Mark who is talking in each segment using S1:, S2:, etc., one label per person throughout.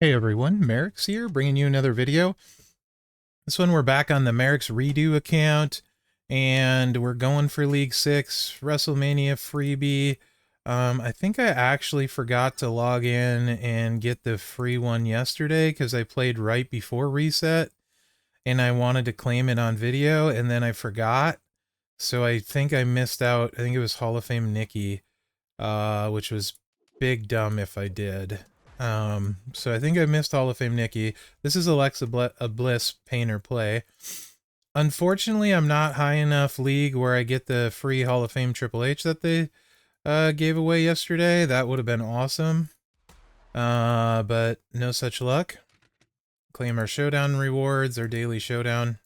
S1: Hey everyone, Mherex here, bringing you another video. This one we're back on the Mherex Redo account, and we're going for League 6, WrestleMania freebie. I think I actually forgot to log in and get the free one yesterday because I played right before reset, and I wanted to claim it on video, and then I forgot. So I think I missed out. I think it was Hall of Fame Nikki, which was big dumb if I did. So I think I missed Hall of Fame Nikki. This is Alexa Bliss Painter Play. Unfortunately, I'm not high enough league where I get the free Hall of Fame Triple H that they gave away yesterday. That would have been awesome. But no such luck. Claim our Showdown rewards, our daily Showdown.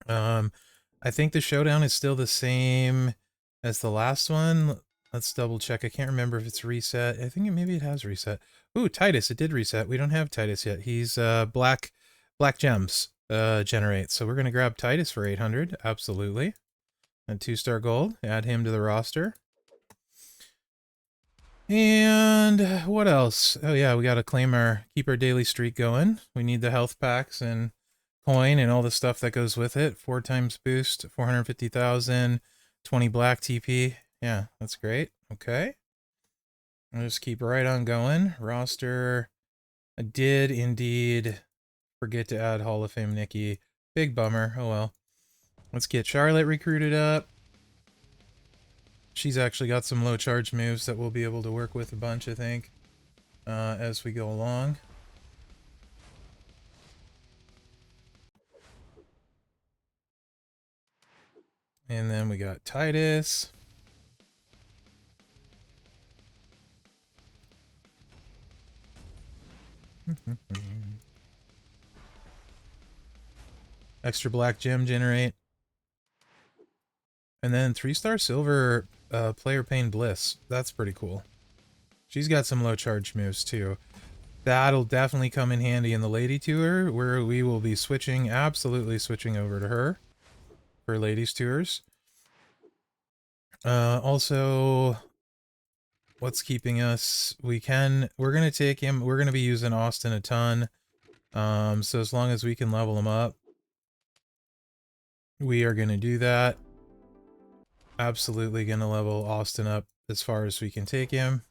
S1: I think the Showdown is still the same as the last one. Let's double check. I can't remember if it's reset. I think maybe it has reset. Ooh, Titus, it did reset. We don't have Titus yet. He's black gems generate. So we're going to grab Titus for 800. Absolutely. And 2-star gold. Add him to the roster. And what else? Oh yeah, we got to keep our daily streak going. We need the health packs and coin and all the stuff that goes with it. 4 times boost, 450,000, 20 black TP. Yeah, that's great. Okay. I'll just keep right on going. Roster. I did indeed forget to add Hall of Fame Nikki. Big bummer. Oh well. Let's get Charlotte recruited up. She's actually got some low charge moves that we'll be able to work with a bunch, I think, as we go along. And then we got Titus. Extra black gem generate. And then 3-star silver player Pain Bliss. That's pretty cool. She's got some low charge moves too. That'll definitely come in handy in the lady tour, where we will be switching, absolutely switching over to her for ladies tours. Also, what's keeping us? We're gonna take him. We're gonna be using Austin a ton. So as long as we can level him up, we are gonna do that. Absolutely gonna level Austin up as far as we can take him.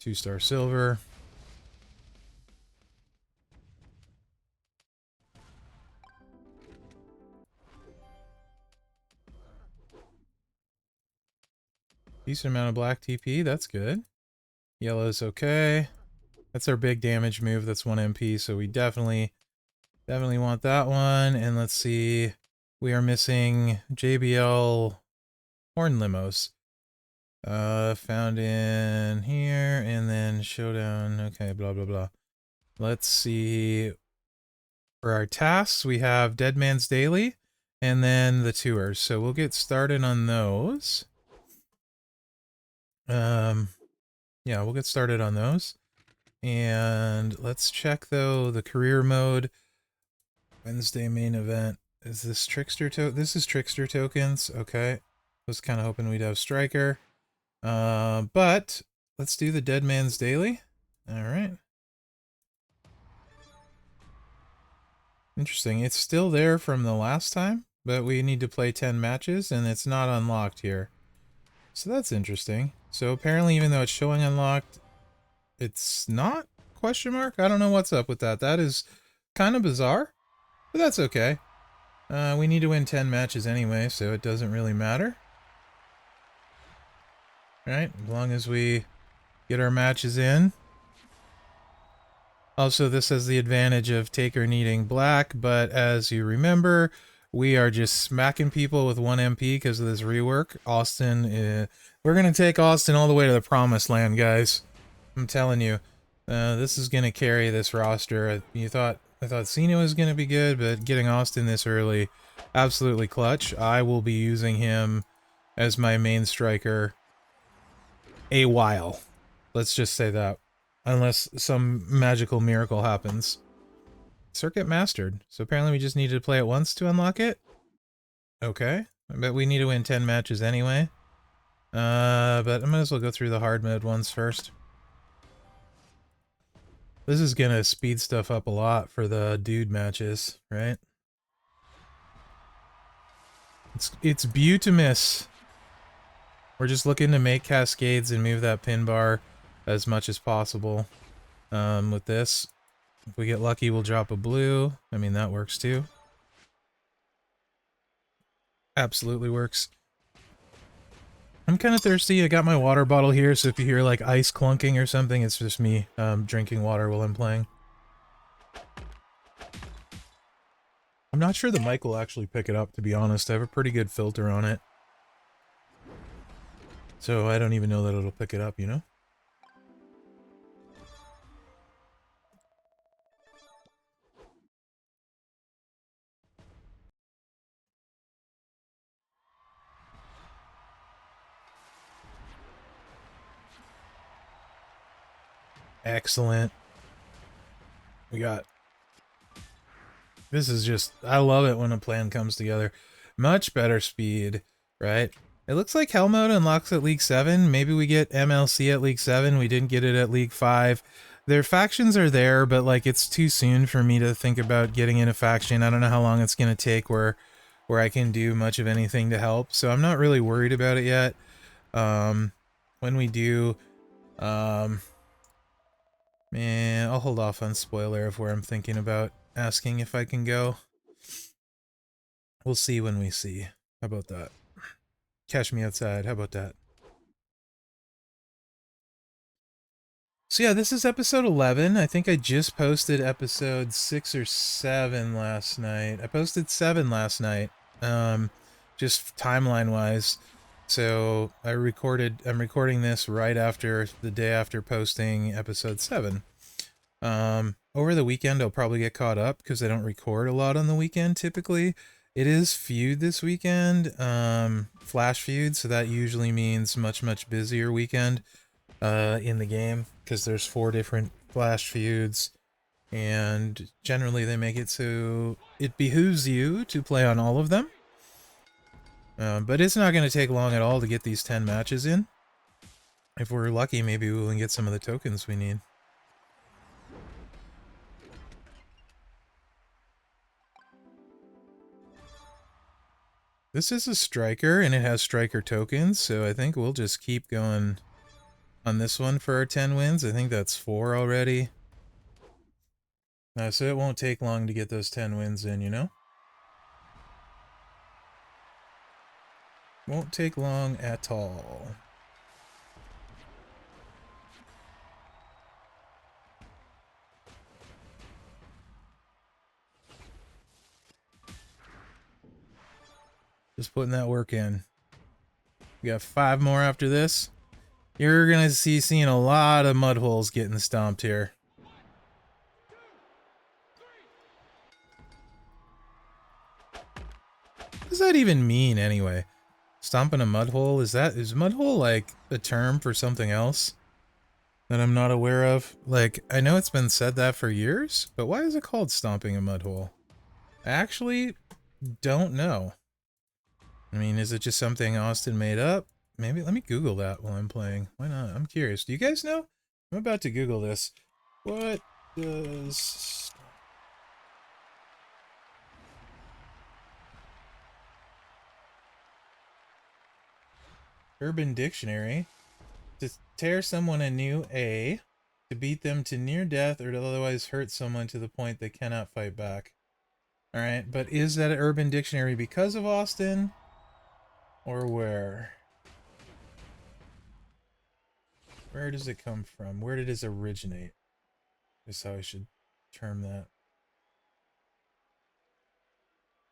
S1: Two-star silver. Decent amount of black TP, that's good. Yellow's okay. That's our big damage move, that's 1 MP, so we definitely want that one. And let's see, we are missing JBL horn limos. Found in here, and then Showdown, okay, blah, blah, blah. Let's see, for our tasks, we have Deadman's Daily, and then the tours. So we'll get started on those. Yeah, we'll get started on those. And let's check, though, the career mode. Wednesday main event. Is this Trickster token? This is Trickster tokens. Okay. Was kind of hoping we'd have Striker. But let's do the Deadman's Daily. All right. Interesting. It's still there from the last time, but we need to play 10 matches, and it's not unlocked here. So that's interesting. So apparently, even though it's showing unlocked, it's not? Question mark? I don't know what's up with that. That is kind of bizarre, but that's okay. We need to win 10 matches anyway, so it doesn't really matter. Right? As long as we get our matches in. Also, this has the advantage of Taker needing black, but as you remember, we are just smacking people with 1 MP because of this rework. Austin, we're going to take Austin all the way to the promised land, guys. I'm telling you. This is going to carry this roster. I thought Cena was going to be good, but getting Austin this early, absolutely clutch. I will be using him as my main striker a while. Let's just say that. Unless some magical miracle happens. Circuit mastered. So apparently we just needed to play it once to unlock it? Okay. But we need to win 10 matches anyway. But I might as well go through the hard mode ones first. This is gonna speed stuff up a lot for the dude matches, right? It's Butamus. We're just looking to make cascades and move that pin bar as much as possible. With this, if we get lucky, we'll drop a blue. I mean, that works too. Absolutely works. I'm kind of thirsty. I got my water bottle here, so if you hear like ice clunking or something, it's just me drinking water while I'm playing. I'm not sure the mic will actually pick it up, to be honest. I have a pretty good filter on it. So I don't even know that it'll pick it up, you know? Excellent. We got... This is just... I love it when a plan comes together. Much better speed, right? It looks like Hell Mode unlocks at League 7. Maybe we get MLC at League 7. We didn't get it at League 5. Their factions are there, but like it's too soon for me to think about getting in a faction. I don't know how long it's going to take where I can do much of anything to help. So I'm not really worried about it yet. When we do... Man, I'll hold off on spoiler of where I'm thinking about asking if I can go. We'll see when we see. How about that? Catch me outside. How about that? So yeah, this is episode 11. I think I just posted episode 6 or 7 last night. I posted 7 last night. Just timeline-wise. So I'm recording this right after the day after posting episode 7. Over the weekend I'll probably get caught up because I don't record a lot on the weekend typically. It is feud this weekend, flash feud, so that usually means much busier weekend in the game because there's 4 different flash feuds, and generally they make it so it behooves you to play on all of them. But it's not going to take long at all to get these 10 matches in. If we're lucky, maybe we'll get some of the tokens we need. This is a striker, and it has striker tokens, so I think we'll just keep going on this one for our 10 wins. I think that's 4 already. So it won't take long to get those 10 wins in, you know? Won't take long at all. Just putting that work in. We got 5 more after this. You're gonna seeing a lot of mud holes getting stomped here. What does that even mean anyway? Stomping a mud hole? Is mud hole like a term for something else that I'm not aware of? Like, I know it's been said that for years, but why is it called stomping a mud hole? I actually don't know. I mean, is it just something Austin made up? Maybe, let me Google that while I'm playing. Why not? I'm curious. Do you guys know? I'm about to Google this. What does... Urban Dictionary. To tear someone a new A. To beat them to near death or to otherwise hurt someone to the point they cannot fight back. Alright, but is that an Urban Dictionary because of Austin? Or where? Where does it come from? Where did it originate? Is how I should term that.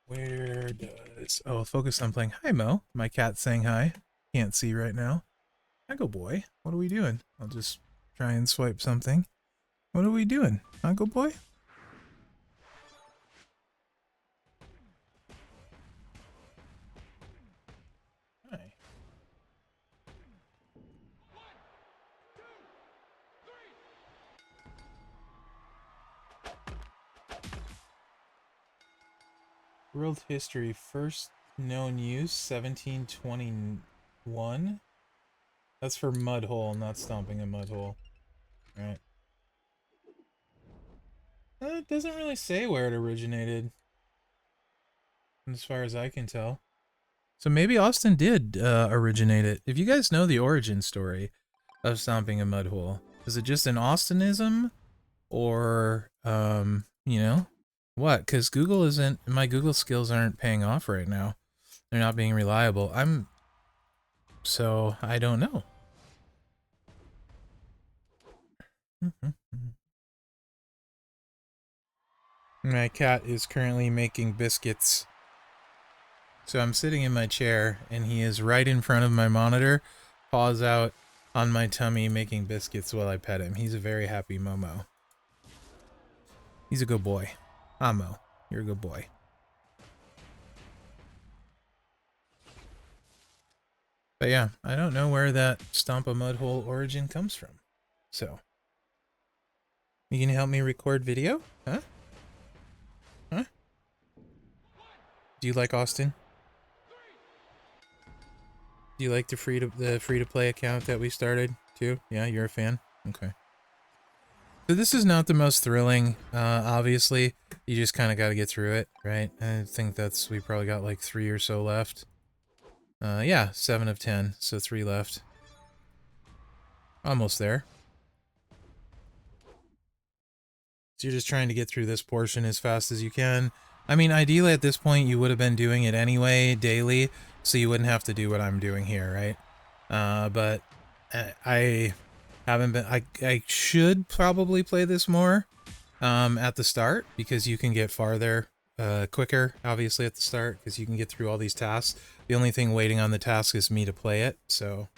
S1: Where does... Oh, focus on playing. Hi, Mo. My cat's saying hi. Can't see right now. Uncle boy, what are we doing? I'll just try and swipe something. What are we doing, Uncle boy? Hi. World history, first known use, 1721. That's for mud hole, not stomping a mud hole. Right. It doesn't really say where it originated, as far as I can tell. So maybe Austin did originate it. If you guys know the origin story of stomping a mud hole, is it just an Austinism, or you know, what? Because Google isn't. My Google skills aren't paying off right now. They're not being reliable. So I don't know. My cat is currently making biscuits. So I'm sitting in my chair, and he is right in front of my monitor, paws out on my tummy, making biscuits while I pet him. He's a very happy Momo. He's a good boy. Mo, you're a good boy. But yeah, I don't know where that Stomp a Mud Hole origin comes from. So, you can help me record video? Huh? Huh? Do you like Austin? Do you like the free to play account that we started too? Yeah, you're a fan? Okay. So this is not the most thrilling, obviously. You just kind of got to get through it, right? I think we probably got like 3 or so left. Yeah, 7 of 10, so 3 left. Almost there. So you're just trying to get through this portion as fast as you can. I mean, ideally at this point you would have been doing it anyway, daily, so you wouldn't have to do what I'm doing here, right? But I haven't been... I should probably play this more at the start, because you can get farther quicker, obviously, at the start, because you can get through all these tasks. The only thing waiting on the task is me to play it, so...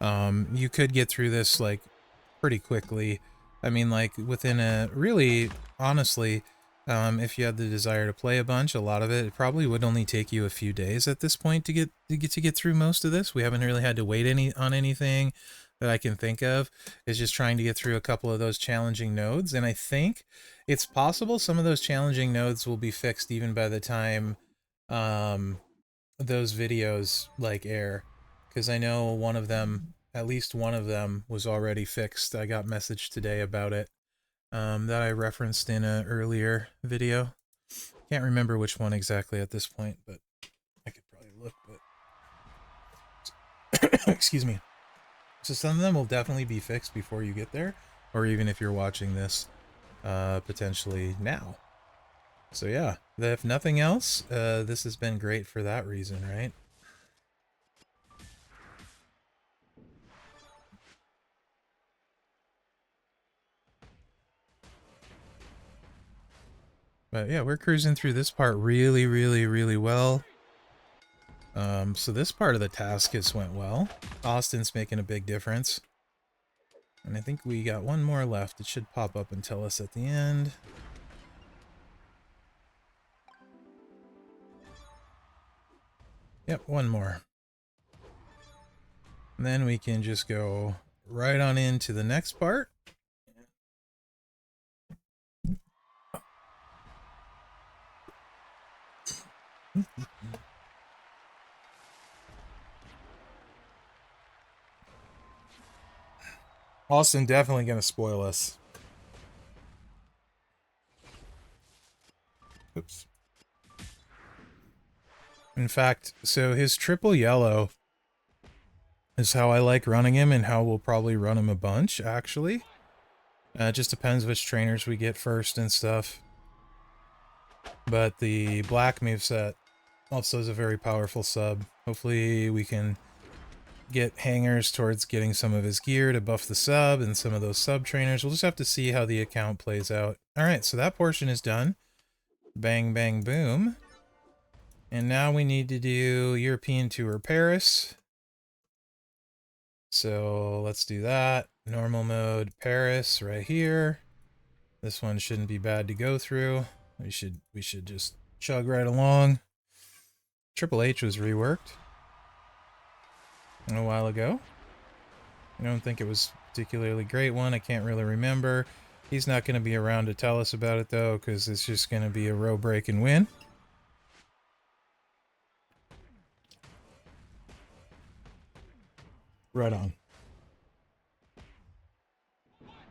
S1: you could get through this, like, pretty quickly. I mean, like, within a... Really, honestly, if you had the desire to play a bunch, a lot of it probably would only take you a few days at this point to get through most of this. We haven't really had to wait on anything that I can think of. It's just trying to get through a couple of those challenging nodes, and I think it's possible some of those challenging nodes will be fixed even by the time those videos, like, air. Because I know one of them, at least one of them, was already fixed. I got messaged today about it, that I referenced in an earlier video. Can't remember which one exactly at this point, but I could probably look, but... Excuse me. So some of them will definitely be fixed before you get there, or even if you're watching this, potentially now. So yeah, if nothing else, this has been great for that reason, right? But yeah, we're cruising through this part really, really, really well. So this part of the task has went well. Austin's making a big difference. And I think we got one more left. It should pop up and tell us at the end. Yep, one more. And then we can just go right on into the next part. Austin definitely going to spoil us. Oops. In fact, so his triple yellow is how I like running him, and how we'll probably run him a bunch, actually. It just depends which trainers we get first and stuff. But the black moveset also is a very powerful sub. Hopefully we can get hangers towards getting some of his gear to buff the sub and some of those sub trainers. We'll just have to see how the account plays out. Alright, so that portion is done. Bang, bang, boom. And now we need to do European Tour Paris. So let's do that. Normal mode Paris right here. This one shouldn't be bad to go through. We should just chug right along. Triple H was reworked a while ago. I don't think it was a particularly great one. I can't really remember. He's not going to be around to tell us about it, though, because it's just going to be a row break and win. Right on.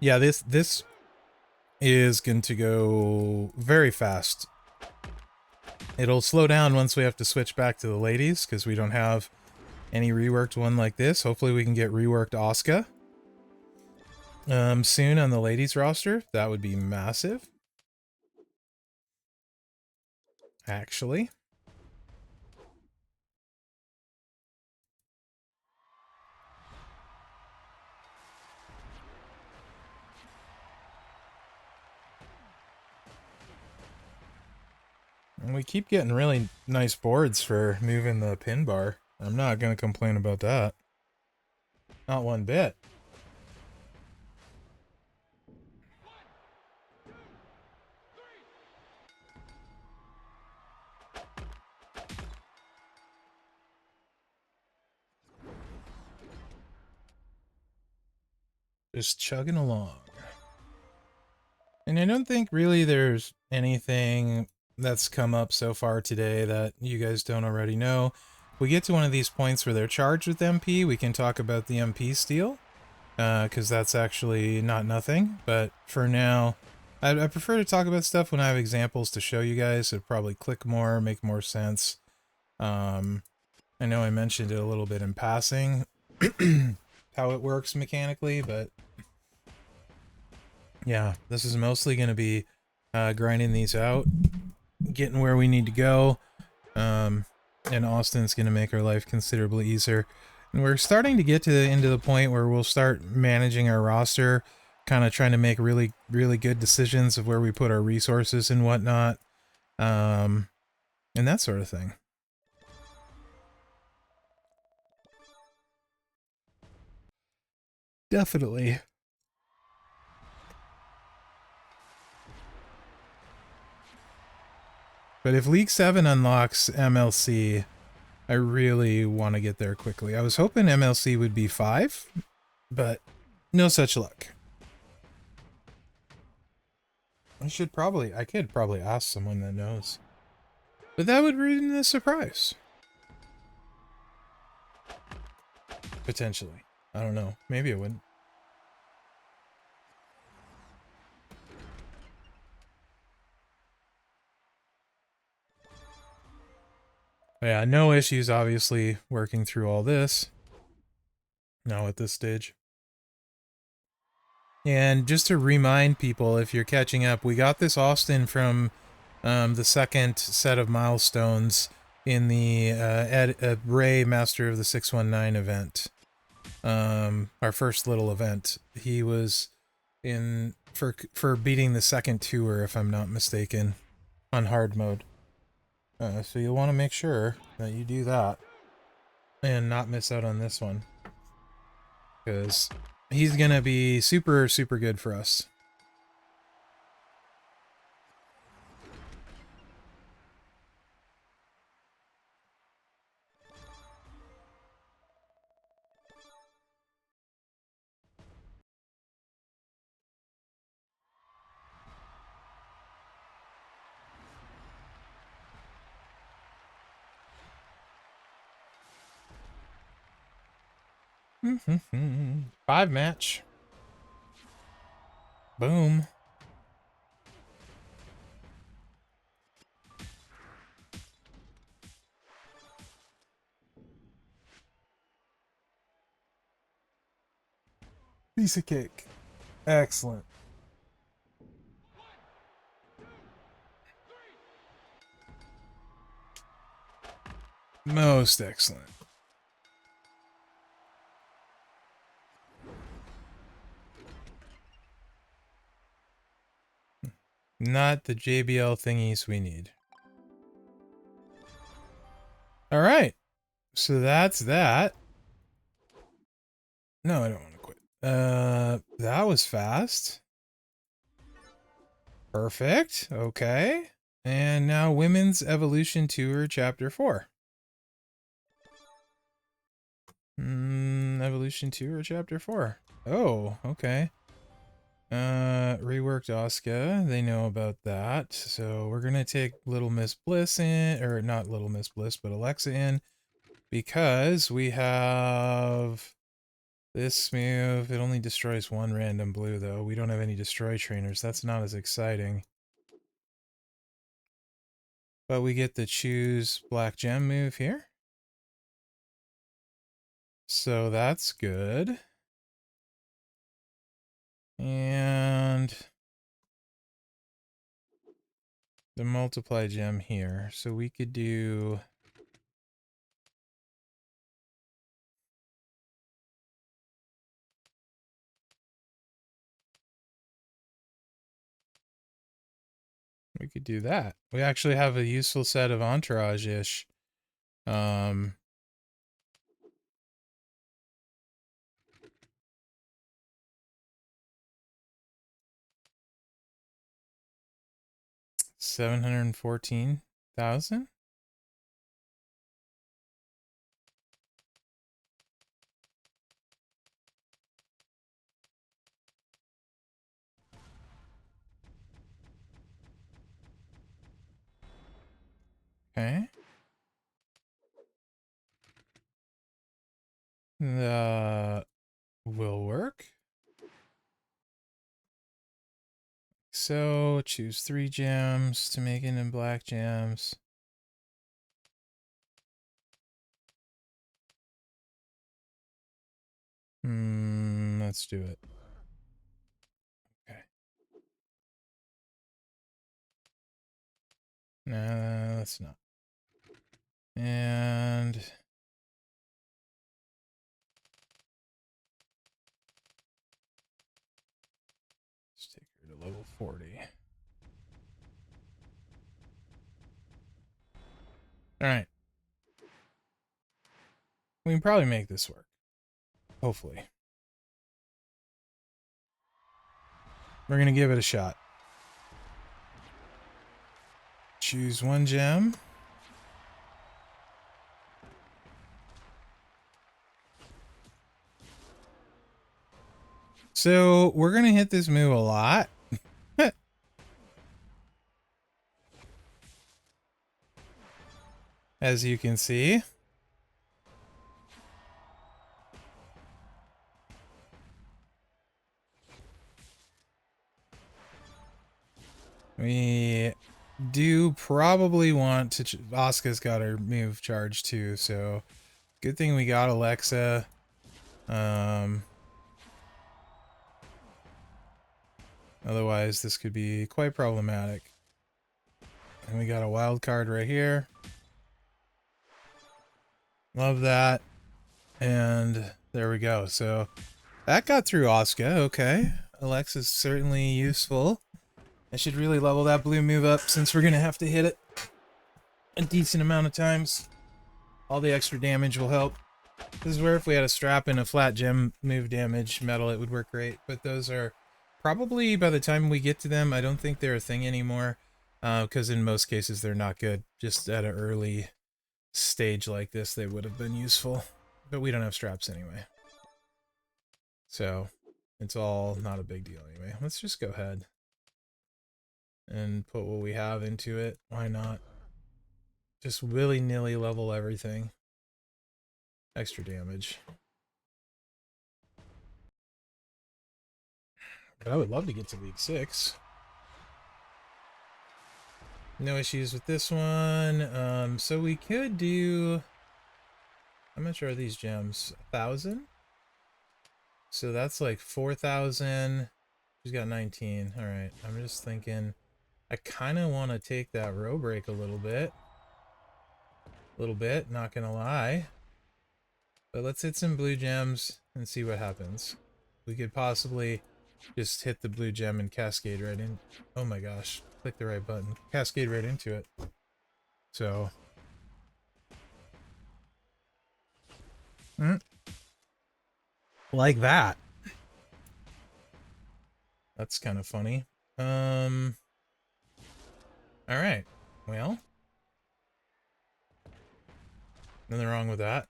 S1: Yeah, this is going to go very fast. It'll slow down once we have to switch back to the ladies, because we don't have any reworked one like this. Hopefully we can get reworked Asuka soon on the ladies roster. That would be massive, actually. And we keep getting really nice boards for moving the pin bar. I'm not going to complain about that. Not one bit. Just chugging along. And I don't think really there's anything that's come up so far today that you guys don't already know. If we get to one of these points where they're charged with MP, we can talk about the MP steal, because that's actually not nothing. But for now, I prefer to talk about stuff when I have examples to show you guys. It'd probably click more, make more sense. I know I mentioned it a little bit in passing, how it works mechanically, but yeah, this is mostly going to be grinding these out, getting where we need to go, and Austin's going to make our life considerably easier. And we're starting to get to the point where we'll start managing our roster, kind of trying to make really, really good decisions of where we put our resources and whatnot, and that sort of thing. Definitely. But if League 7 unlocks MLC, I really want to get there quickly. I was hoping MLC would be 5, but no such luck. I could probably ask someone that knows. But that would ruin the surprise. Potentially. I don't know. Maybe it wouldn't. But yeah, no issues, obviously, working through all this. Now at this stage. And just to remind people, if you're catching up, we got this Austin from the second set of milestones in the Ray Master of the 619 event. Our first little event. He was in for beating the second tour, if I'm not mistaken, on hard mode. So you'll want to make sure that you do that and not miss out on this one, because he's gonna be super, super good for us. Five match. Boom. Piece of cake. Excellent. Most excellent. Not the JBL thingies we need. All right. So that's that. No, I don't want to quit. That was fast. Perfect. Okay. And now Women's Evolution Tour Chapter 4. Evolution Tour Chapter 4. Oh, okay. Reworked Asuka. They know about that. So we're gonna take Little Miss Bliss in, or not Little Miss Bliss, but Alexa in, because we have This move, it only destroys one random blue, though. We don't have any destroy trainers. That's not as exciting. But we get the choose black gem move here. So that's good. And the multiply gem here. So we could do... We could do that. We actually have a useful set of entourage-ish. $714,000? Okay. Will work. So choose 3 gems to make it in black gems. Let's do it. Okay. No, let's not. And let's take her to level 40. All right. We can probably make this work. Hopefully. We're going to give it a shot. Choose 1 gem. So we're going to hit this move a lot. As you can see. We do probably want to... Asuka's got her move charge too, so good thing we got Alexa. Otherwise, this could be quite problematic. And we got a wild card right here. Love that. And there we go. So that got through Asuka. Okay. Alexa's certainly useful. I should really level that blue move up since we're going to have to hit it a decent amount of times. All the extra damage will help. This is where if we had a strap and a flat gem move damage metal, it would work great. But those are probably, by the time we get to them, I don't think they're a thing anymore. Because in most cases, they're not good. Just at an early stage like this, they would have been useful. But we don't have straps anyway. So it's all not a big deal anyway. Let's just go ahead and put what we have into it. Why not? Just willy-nilly level everything. Extra damage. But I would love to get to League 6. No issues with this one. So we could do... How much are these gems? 1,000? So that's like 4,000. She's got 19. Alright, I'm just thinking... I kind of want to take that row break a little bit. Not gonna lie. But let's hit some blue gems and see what happens. We could possibly just hit the blue gem and cascade right in. Oh my gosh. Click the right button. Cascade right into it. So. Like that. That's kind of funny. Alright. Well. Nothing wrong with that.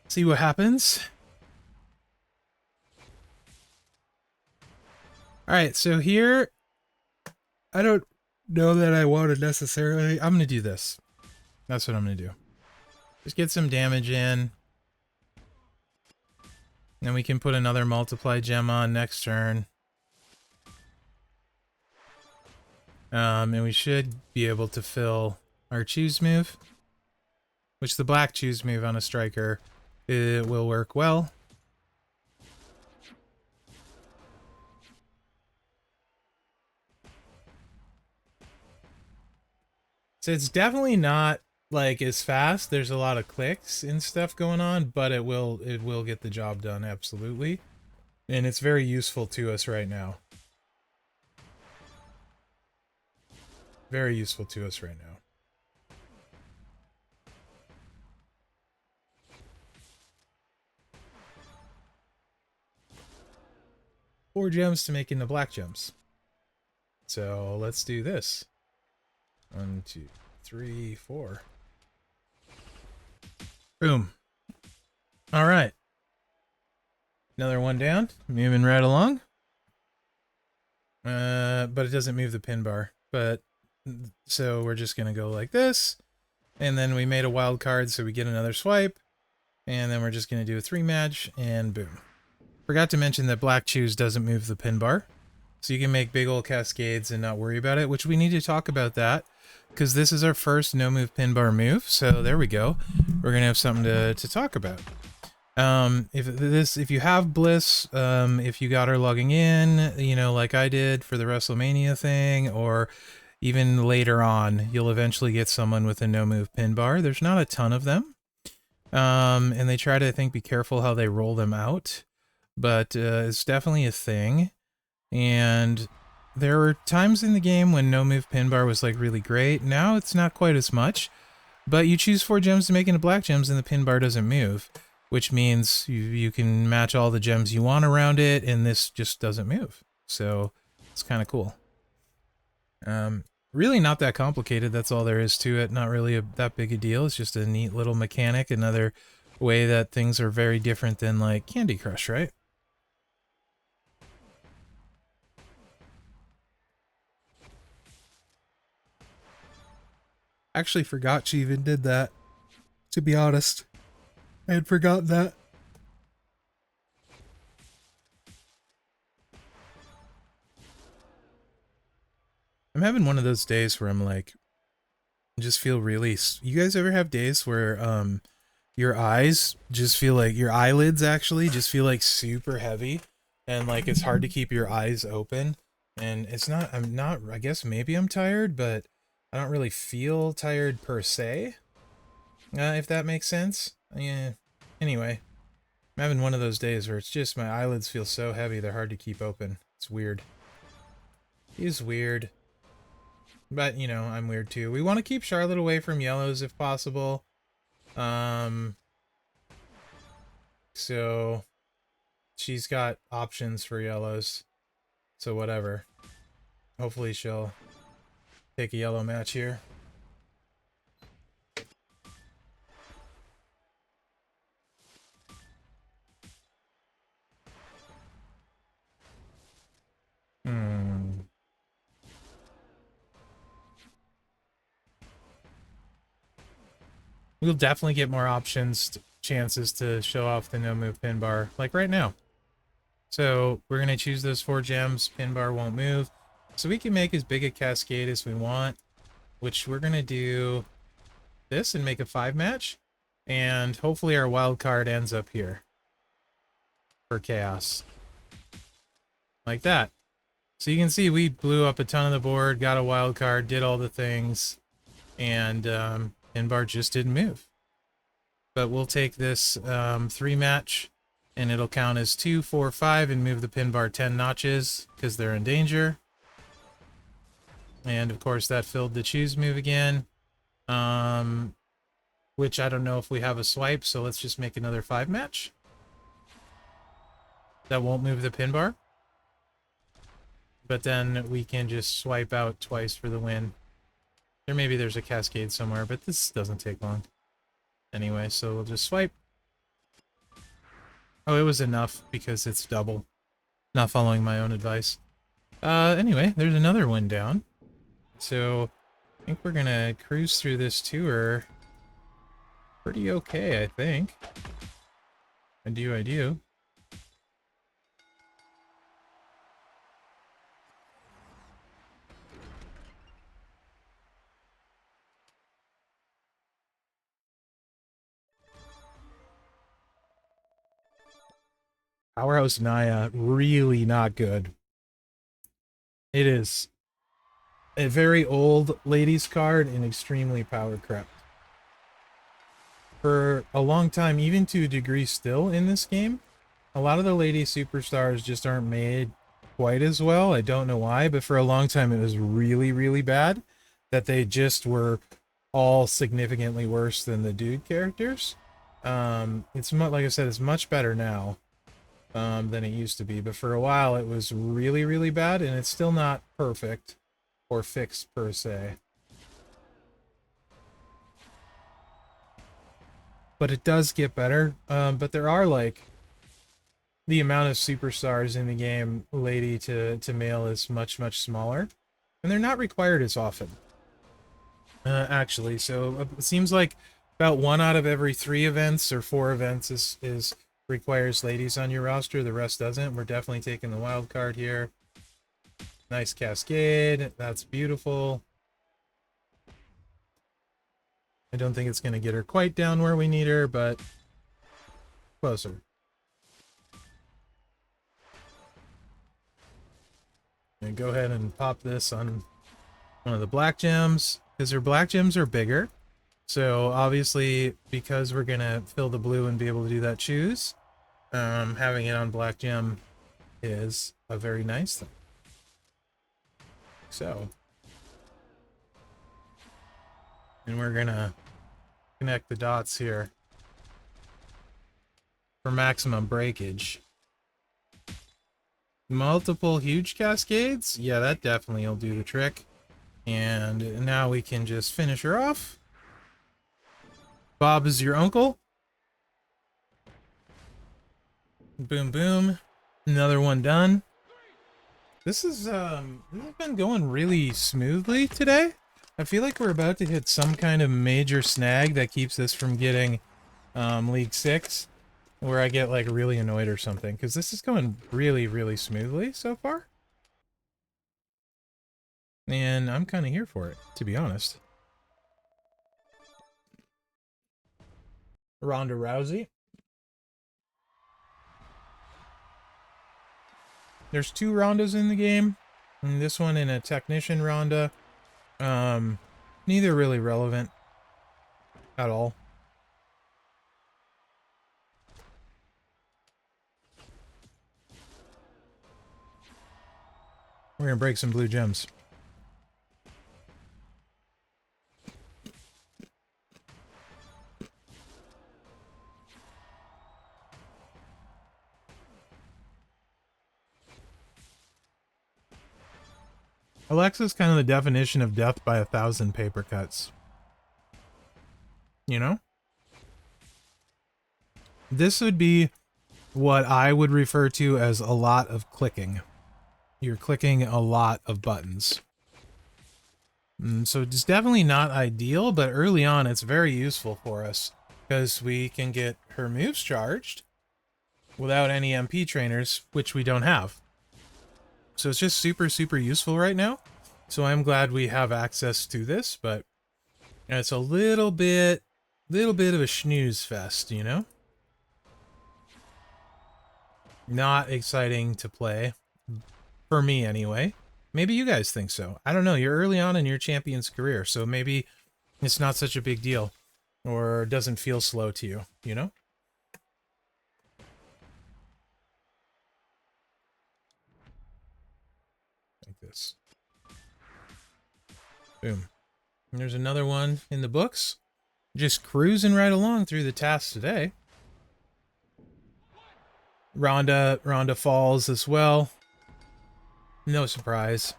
S1: See what happens. Alright, so here... I don't know that I want to necessarily. I'm going to do this. That's what I'm going to do. Just get some damage in. Then we can put another multiply gem on next turn. And we should be able to fill our choose move, which the black choose move on a striker, it will work well. So it's definitely not like as fast. There's a lot of clicks and stuff going on, but it will get the job done, absolutely. And it's very useful to us right now. Very useful to us right now. Four gems to make into black gems. So let's do this. 1, 2, 3, 4. Boom. All right. Another one down. Moving right along. But it doesn't move the pin bar. But so we're just gonna go like this, and then we made a wild card, so we get another swipe, and then we're just gonna do a 3-match, and boom. Forgot to mention that black choose doesn't move the pin bar, so you can make big old cascades and not worry about it, which we need to talk about that, because this is our first no move pin bar move. So there we go. We're gonna have something to talk about. If you have Bliss, if you got her logging in, you know, like I did for the WrestleMania thing, or even later on, you'll eventually get someone with a no move pin bar. There's not a ton of them. And they try to, I think, be careful how they roll them out, but it's definitely a thing. And there were times in the game when no move pin bar was like really great. Now it's not quite as much, but you choose 4 gems to make into black gems and the pin bar doesn't move, which means you can match all the gems you want around it, and this just doesn't move. So it's kind of cool. Really not that complicated. That's all there is to it. Not really that big a deal. It's just a neat little mechanic. Another way that things are very different than like Candy Crush, right? Actually forgot she even did that, to be honest. I had forgotten that. I'm having one of those days where I'm like, just feel really... You guys ever have days where your eyes just feel like... Your eyelids actually just feel like super heavy, and like it's hard to keep your eyes open? And it's not... I'm not... I guess maybe I'm tired, but I don't really feel tired per se. If that makes sense. Yeah. Anyway, I'm having one of those days where it's just my eyelids feel so heavy they're hard to keep open. It's weird. It's weird. But, you know, I'm weird too. We want to keep Charlotte away from yellows if possible. So she's got options for yellows. So whatever. Hopefully she'll take a yellow match here. We'll definitely get more options, chances to show off the no move pin bar, like right now. So we're going to choose those 4 gems. Pin bar won't move. So we can make as big a cascade as we want, which we're going to do this and make a 5-match. And hopefully our wild card ends up here for chaos. Like that. So you can see we blew up a ton of the board, got a wild card, did all the things, and pin bar just didn't move. But we'll take this 3-match, and it'll count as 2, 4, 5, and move the pin bar 10 notches, because they're in danger. And of course that filled the choose move again. Which I don't know if we have a swipe, so let's just make another 5-match. That won't move the pin bar. But then we can just swipe out twice for the win. Or maybe there's a cascade somewhere, but this doesn't take long. Anyway, so we'll just swipe. Oh, it was enough because it's double. Not following my own advice. Anyway, there's another win down. So I think we're gonna cruise through this tour pretty okay, I think. I do. Powerhouse Naya, really not good. It is a very old ladies card and extremely power crept. For a long time, even to a degree still in this game, a lot of the lady superstars just aren't made quite as well. I don't know why, but for a long time it was really, really bad. That they just were all significantly worse than the dude characters. It's like I said, it's much better now than it used to be. But for a while it was really, really bad, and it's still not perfect or fixed per se. But it does get better. But there are like the amount of superstars in the game, lady to male, is much, much smaller. And they're not required as often. Actually, so it seems like about 1 out of every 3 events or 4 events is requires ladies on your roster. The rest doesn't. We're definitely taking the wild card here. Nice cascade. That's beautiful. I don't think it's going to get her quite down where we need her, but closer. And go ahead and pop this on one of the black gems, because her black gems are bigger. So obviously, because we're going to fill the blue and be able to do that choose, having it on black gem is a very nice thing. So, and we're going to connect the dots here for maximum breakage. Multiple huge cascades? Yeah, that definitely will do the trick. And now we can just finish her off. Bob is your uncle. Boom, boom. Another one done. This has been going really smoothly today. I feel like we're about to hit some kind of major snag that keeps this from getting League 6, where I get like really annoyed or something, because this is going really, really smoothly so far. And I'm kind of here for it, to be honest. Ronda Rousey. There's 2 Rondas in the game, and this one in a Technician Ronda. Neither really relevant at all. We're gonna break some blue gems. Alexa's kind of the definition of death by 1,000 paper cuts. You know? This would be what I would refer to as a lot of clicking. You're clicking a lot of buttons. So it's definitely not ideal, but early on it's very useful for us, because we can get her moves charged without any MP trainers, which we don't have. So it's just super, super useful right now. So I'm glad we have access to this, but it's a little bit of a snooze fest, you know? Not exciting to play. For me, anyway. Maybe you guys think so. I don't know. You're early on in your champion's career, so maybe it's not such a big deal. Or doesn't feel slow to you, you know? Like this. Boom. And there's another one in the books. Just cruising right along through the tasks today. Ronda falls as well. No surprise.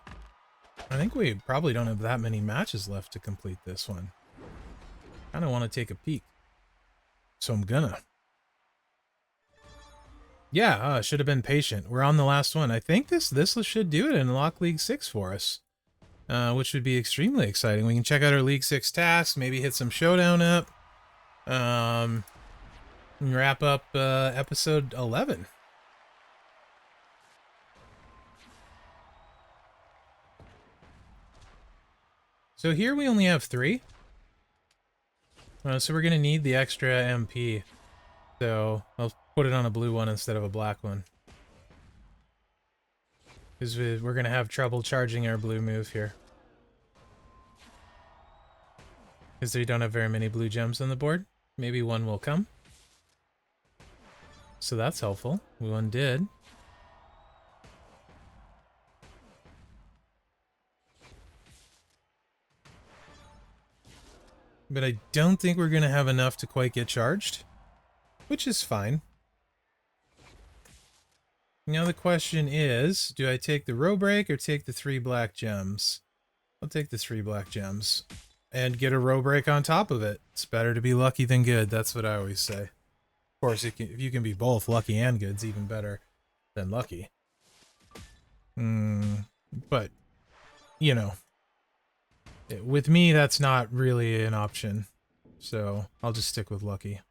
S1: I think we probably don't have that many matches left to complete this one. I kind of want to take a peek. So I'm gonna. Yeah, should have been patient. We're on the last one. I think this should do it and unlock League 6 for us. which would be extremely exciting. We can check out our League 6 tasks, maybe hit some Showdown up, and wrap up episode 11. So here we only have 3. So we're going to need the extra MP. So I'll put it on a blue one instead of a black one. Because we're going to have trouble charging our blue move here. Because we don't have very many blue gems on the board. Maybe one will come. So that's helpful. One did. But I don't think we're going to have enough to quite get charged. Which is fine. Now the question is, do I take the row break or take the 3 black gems? I'll take the 3 black gems. And get a row break on top of it. It's better to be lucky than good. That's what I always say. Of course, if you can be both lucky and good, it's even better than lucky. But, you know, with me, that's not really an option. So I'll just stick with lucky.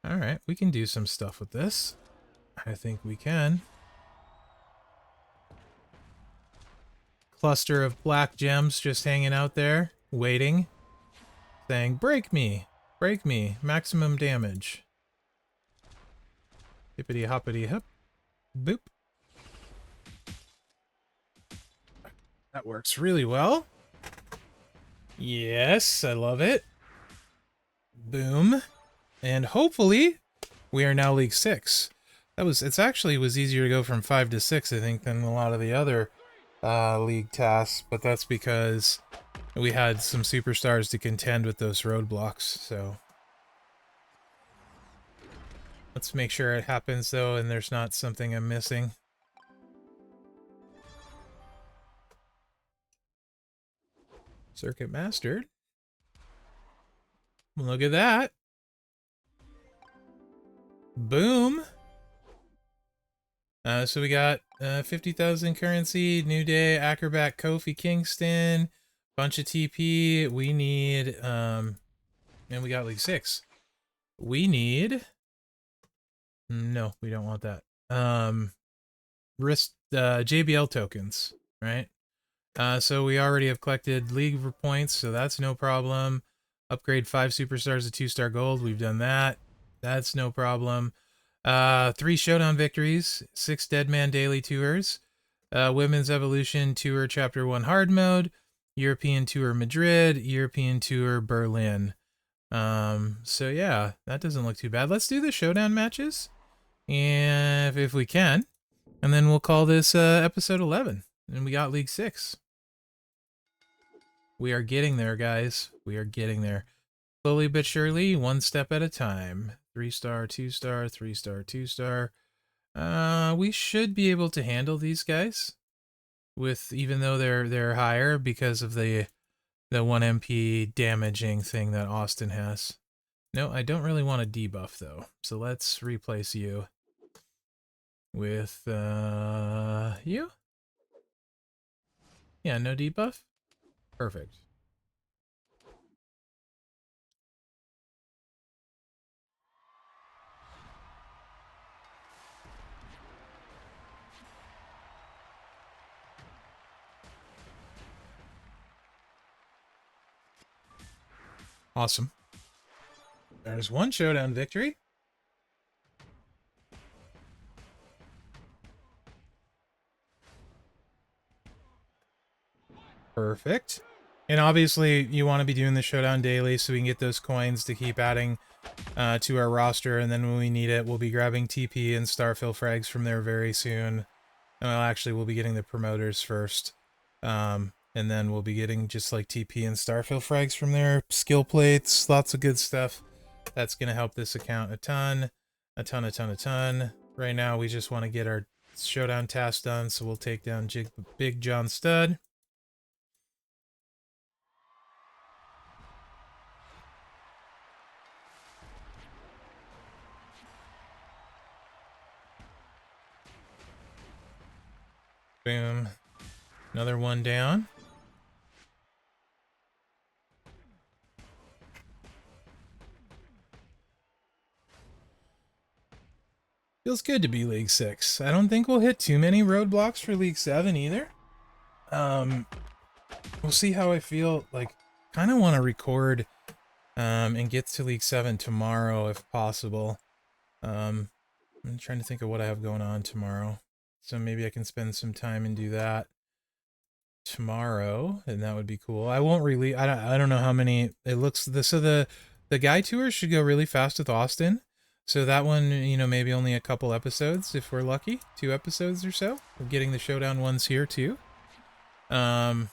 S1: Alright, we can do some stuff with this. I think we can. Cluster of black gems just hanging out there, waiting. Saying, break me! Break me! Maximum damage. Hippity hoppity hop. Boop. That works really well. Yes, I love it. Boom. And hopefully, we are now League 6. It actually was easier to go from 5 to 6, I think, than a lot of the other league tasks, but that's because we had some superstars to contend with those roadblocks, so. Let's make sure it happens, though, and there's not something I'm missing. Circuit mastered. Look at that. Boom. So we got 50,000 currency, New Day, Acrobat, Kofi, Kingston, bunch of TP. We need, and we got League 6. We need, no, we don't want that. JBL tokens, right? So we already have collected League points, so that's no problem. Upgrade 5 superstars to 2-star gold. We've done that. That's no problem. 3 Showdown victories, 6 Deadman daily tours, Women's Evolution Tour Chapter 1 hard mode, European Tour Madrid, European Tour Berlin. So yeah, that doesn't look too bad. Let's do the Showdown matches, and if we can, and then we'll call this episode 11, and we got League 6. We are getting there, guys. We are getting there. Slowly but surely, one step at a time. 3-star, 2-star, 3-star, 2-star. We should be able to handle these guys, with even though they're higher because of the 1 MP damaging thing that Austin has. No, I don't really want a debuff though, so let's replace you with you. Yeah, no debuff. Perfect. Awesome. There's 1 Showdown victory. Perfect. And obviously, you want to be doing the Showdown daily so we can get those coins to keep adding to our roster. And then when we need it, we'll be grabbing TP and Starfill frags from there very soon. Well, actually, we'll be getting the promoters first. And then we'll be getting just like TP and Starfill frags from there. Skill plates, lots of good stuff. That's going to help this account a ton. A ton, a ton, a ton. Right now, we just want to get our Showdown task done, so we'll take down Big John Stud. Boom. Another one down. Feels good to be League 6. I don't think we'll hit too many roadblocks for League 7 either. We'll see how I feel. Like, kind of want to record and get to League 7 tomorrow if possible. I'm trying to think of what I have going on tomorrow. So maybe I can spend some time and do that tomorrow, and that would be cool. I won't really, I don't know how many it looks. The guy tour should go really fast with Austin. So that one, you know, maybe only a couple episodes if we're lucky, 2 episodes or so. We're getting the Showdown ones here too. I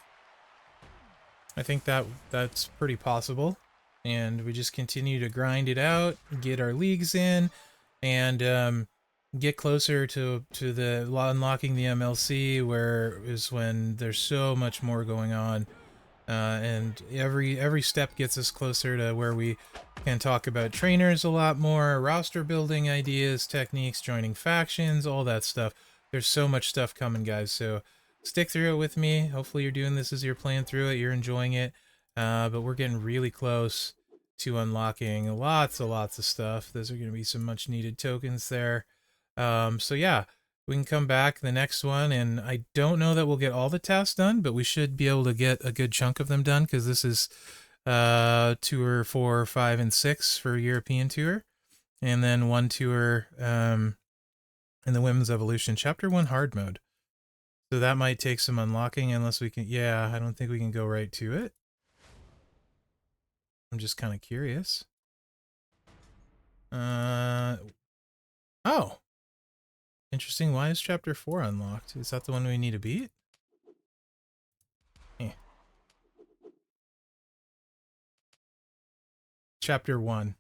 S1: think that's pretty possible, and we just continue to grind it out, get our leagues in, and get closer to the unlocking the MLC, where is when there's so much more going on, and every step gets us closer to where we can talk about trainers a lot more, roster building ideas, techniques, joining factions, all that stuff. There's so much stuff coming, guys, so stick through it with me. Hopefully you're doing this as you're playing through it, you're enjoying it, but we're getting really close to unlocking lots of stuff. Those are going to be some much needed tokens there. So yeah, we can come back the next one, and I don't know that we'll get all the tasks done, but we should be able to get a good chunk of them done, because this is tour 4, 5, and 6 for European tour, and then 1 tour in the Women's Evolution Chapter 1 hard mode. So that might take some unlocking, unless we can, yeah, I don't think we can go right to it. I'm just kind of curious. Oh. Interesting. Why is Chapter 4 unlocked? Is that the one we need to beat? Eh. Chapter 1.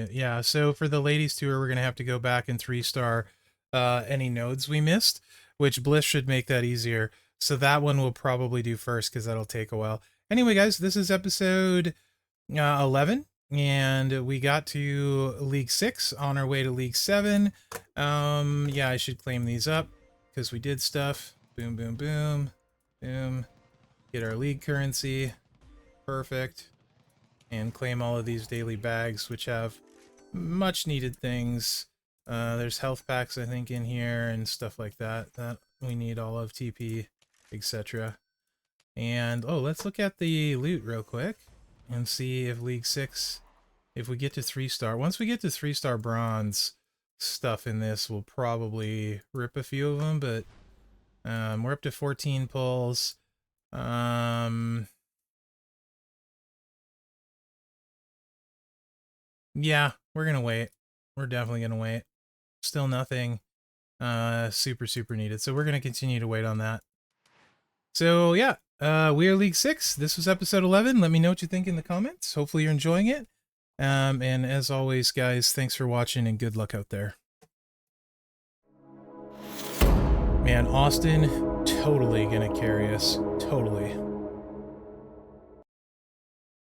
S1: Yeah, so for the ladies tour, we're going to have to go back and 3-star any nodes we missed, which Bliss should make that easier. So that one we'll probably do first, because that'll take a while. Anyway, guys, this is episode 11. And we got to League 6 on our way to League 7. Yeah, I should claim these up because we did stuff. Boom, boom, boom, boom. Get our league currency. Perfect. And claim all of these daily bags, which have much needed things. There's health packs, I think, in here and stuff like that. That we need all of, TP, etc. And, oh, let's look at the loot real quick and see if League 6, if we get to 3-star. Once we get to 3-star bronze stuff in this, we'll probably rip a few of them, but we're up to 14 pulls. Yeah, we're gonna wait. We're definitely gonna wait. Still nothing super needed, so we're gonna continue to wait on that. So yeah, we are League 6. This was episode 11. Let me know what you think in the comments. Hopefully you're enjoying it. And as always, guys, thanks for watching and good luck out there. Man, Austin, totally gonna carry us. Totally.